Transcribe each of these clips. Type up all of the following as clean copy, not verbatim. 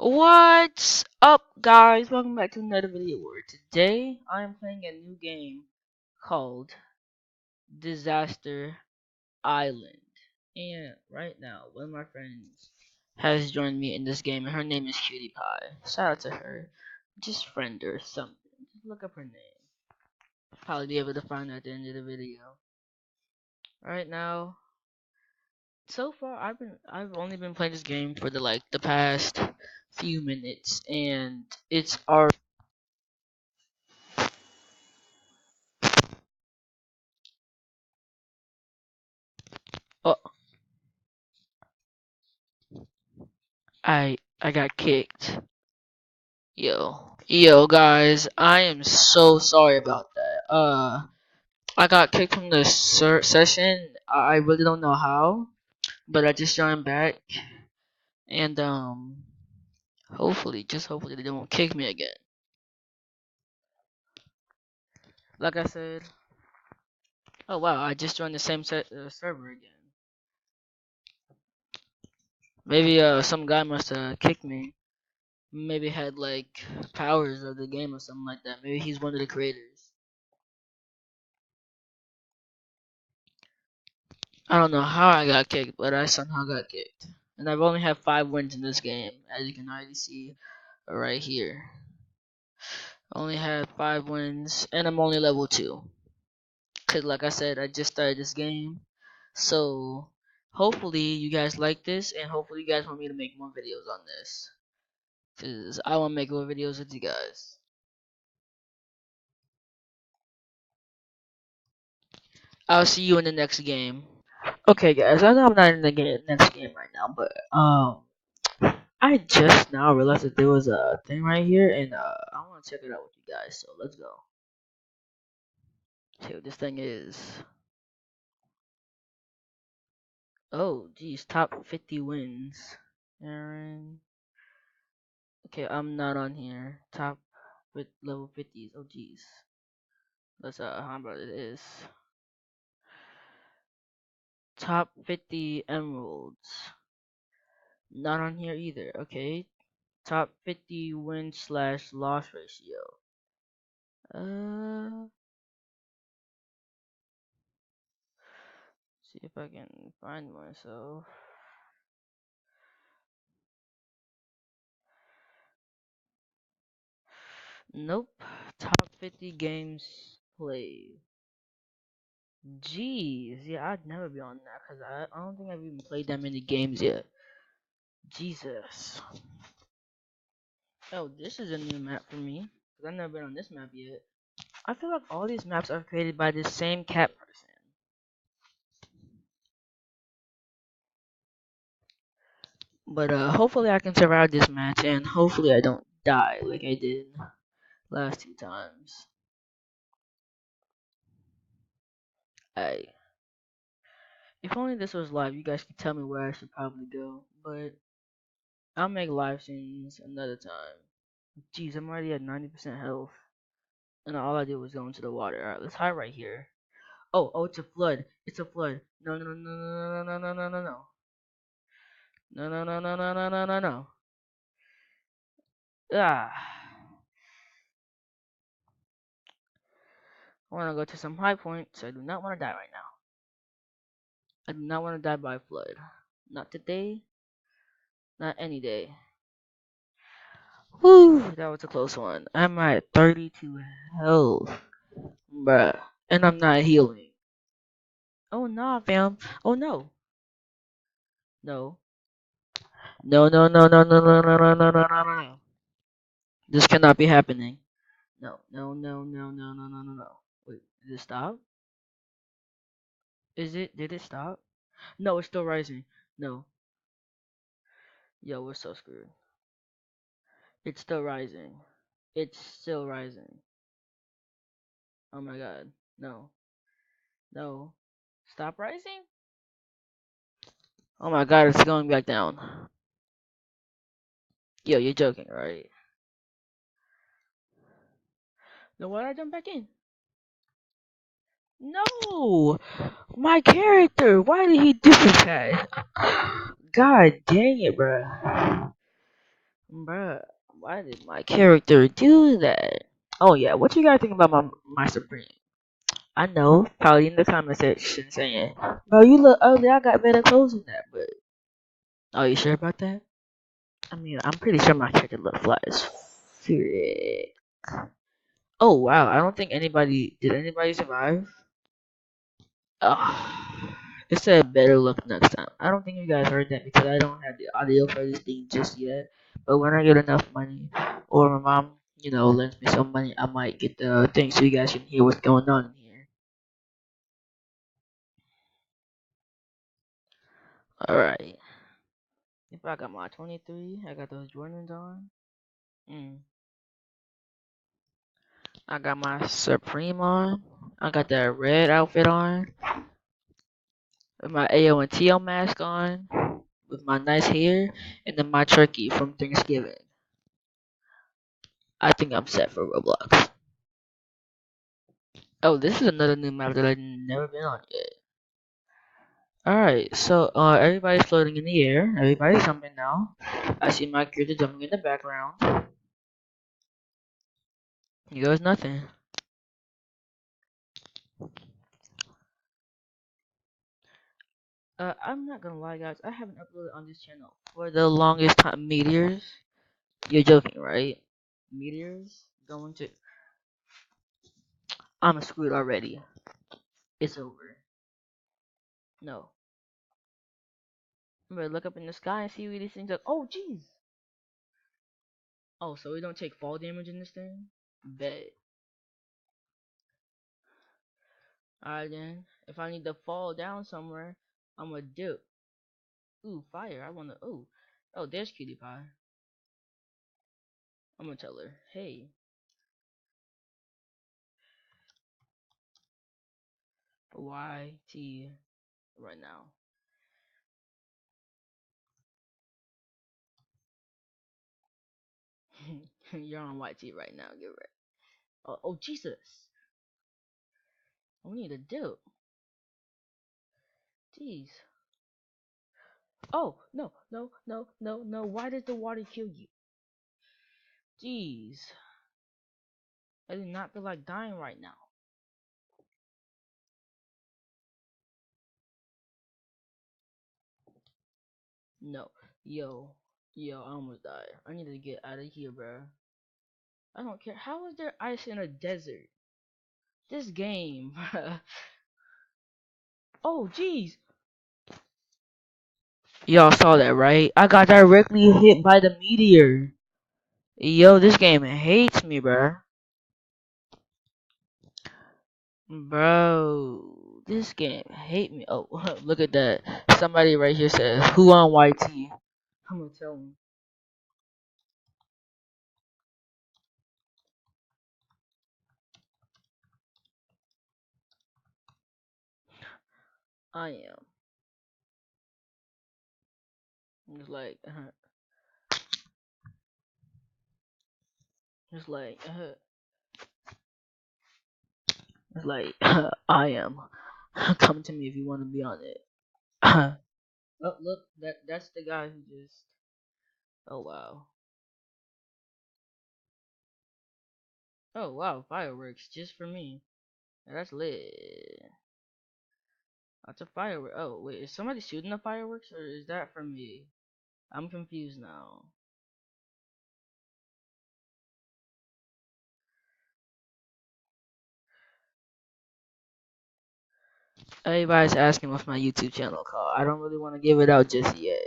What's up, guys? Welcome back to another video where today I am playing a new game called Disaster Island. And right now, one of my friends has joined me in this game, and her name is CutiePie. Shout out to her. Just friend her or something. Just look up her name. Probably be able to find her at the end of the video. Right now, so far I've only been playing this game for the past few minutes, and it's our oh, I got kicked. Yo guys, I am so sorry about that. I got kicked from the session. I really don't know how, but I just joined back, and hopefully they won't kick me again. Like I said, oh wow, I just joined the same server again. Maybe some guy must have kicked me. Maybe had like powers of the game or something like that. Maybe he's one of the creators. I don't know how I got kicked, but I somehow got kicked. And I've only had 5 wins in this game, as you can already see right here. Only had 5 wins, and I'm only level 2. Cause like I said, I just started this game. So hopefully you guys like this, and hopefully you guys want me to make more videos on this. Cause I want to make more videos with you guys. I'll see you in the next game. Okay guys, I know I'm not in the next game right now, but I just now realized that there was a thing right here, and I want to check it out with you guys. So let's go. See what this thing is. Oh, geez, top 50 wins. Aaron. Okay, I'm not on here. Top with level 50s. Oh, geez. Let's how about it is. Top 50 emeralds. Not on here either. Okay. Top 50 win slash loss ratio. See if I can find myself. Nope. Top 50 games played. Jeez, yeah, I'd never be on that because I don't think I've even played that many games yet. Jesus. Oh, this is a new map for me because I've never been on this map yet. I feel like all these maps are created by the same cat person. But hopefully I can survive this match, and hopefully I don't die like I did last 2 times. I If only this was live, you guys could tell me where I should probably go. But I'll make live streams another time. Jeez, I'm already at 90% health. And all I did was go into the water. Alright, let's hide right here. Oh, it's a flood. It's a flood. No, no, no, no, no, no, no, no, no, no. No, no, no, no, no, no, no, no, no. Ah. I want to go to some high points. I do not want to die right now. I do not want to die by flood. Not today. Not any day. Whew, that was a close one. I'm at 32 health. Bruh. And I'm not healing. Oh no, fam. Oh no. No. No, no, no, no, no, no, no, no, no, no, no, no. This cannot be happening. No, no, no, no, no, no, no, no, no. Wait, did it stop? Did it stop? No, it's still rising. No. Yo, we're so screwed. It's still rising. It's still rising. Oh my god. No. No. Stop rising? Oh my god, it's going back down. Yo, you're joking, right? No, why did I jump back in? No! My character! Why did he do that? God dang it, bruh. Bruh, why did my character do that? Oh yeah, what you guys think about my Supreme? I know, probably in the comment section saying, bro, you look ugly, I got better clothes than that, but are you sure about that? I mean, I'm pretty sure my character look fly as frick. Oh wow, I don't think did anybody survive? Ugh. It said better luck next time. I don't think you guys heard that because I don't have the audio for this thing just yet. But when I get enough money, or my mom, lends me some money, I might get the thing so you guys can hear what's going on in here. Alright. If I got my 23, I got those Jordans on. Mm. I got my Supreme on. I got that red outfit on. With my AO and TL mask on. With my nice hair. And then my turkey from Thanksgiving. I think I'm set for Roblox. Oh, this is another new map that I've never been on yet. Alright, so everybody's floating in the air. Everybody's jumping now. I see my character jumping in the background. He goes nothing. I'm not gonna lie, guys. I haven't uploaded on this channel for the longest time. Meteors? You're joking, right? Meteors going to. I'm screwed already. It's over. No. I'm gonna look up in the sky and see where these things are. Oh, jeez. Oh, so we don't take fall damage in this thing? Bet. Alright then. If I need to fall down somewhere, I'm gonna dip. Ooh, fire. I wanna. Ooh. Oh, there's CutiePie. I'm gonna tell her. Hey, YT right now. You're on YT right now. Get ready. Oh, Jesus. We need a dip. Jeez. Oh, no, no, no, no, no. Why did the water kill you? Jeez. I do not feel like dying right now. No. Yo. Yo, I almost died. I need to get out of here, bro. I don't care. How is there ice in a desert? This game. Oh, jeez. Y'all saw that, right? I got directly hit by the meteor. Yo, this game hates me, bro. Bro, this game hate me. Oh, look at that. Somebody right here says, "Who on YT?" I'm gonna tell him I am. I'm just like, just like, just like, I am. Come to me if you want to be on it. Oh, look, that's the guy who just. Oh wow. Oh wow, fireworks just for me. That's lit. That's a firework. Oh wait, is somebody shooting the fireworks or is that for me? I'm confused now. Everybody's asking what's my YouTube channel called. I don't really want to give it out just yet.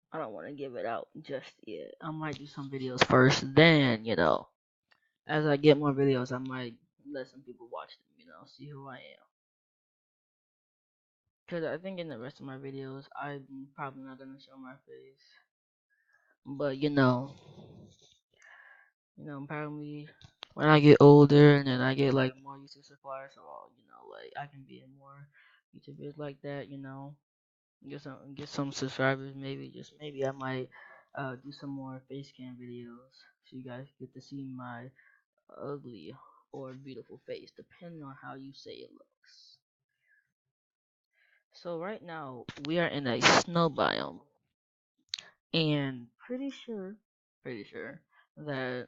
I don't want to give it out just yet. I might do some videos first, then, as I get more videos, I might let some people watch them, see who I am. Because I think in the rest of my videos, I'm probably not going to show my face. But, probably when I get older and then I get like more YouTube suppliers, so like I can be in more YouTubers like that, get some subscribers, maybe just maybe do some more face cam videos so you guys get to see my ugly or beautiful face, depending on how you say it looks. So right now we are in a snow biome, and pretty sure that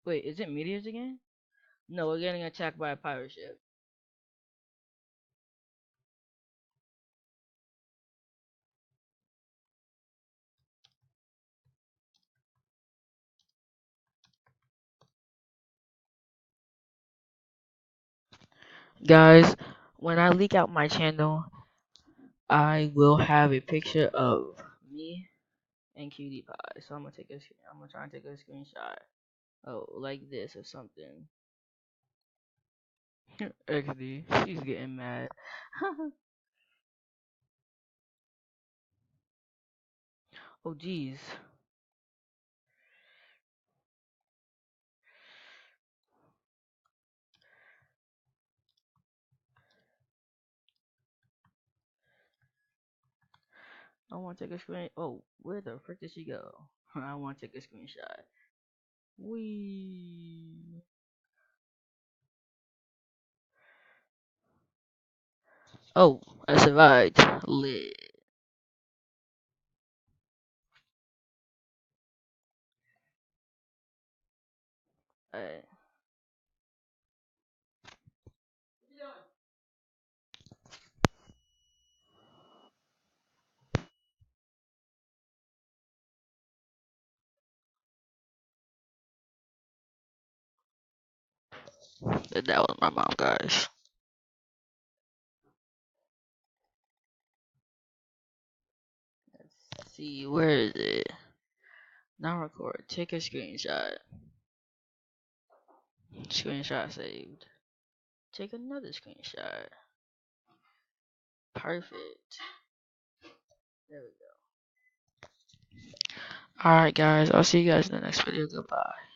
wait, is it meteors again? No, we're getting attacked by a pirate ship. Guys, when I leak out my channel, I will have a picture of me and CutiePie. So I'm gonna try and take a screenshot. Oh, like this or something. XD, she's getting mad. Oh jeez. I wanna take a screen. Oh, where the frick did she go? I wanna take a screenshot. Wee. Oh, I survived. Lit. Alright. That was my mom, guys. Let's see, where is it? Now record. Take a screenshot. Screenshot saved. Take another screenshot. Perfect. There we go. Alright guys, I'll see you guys in the next video. Goodbye.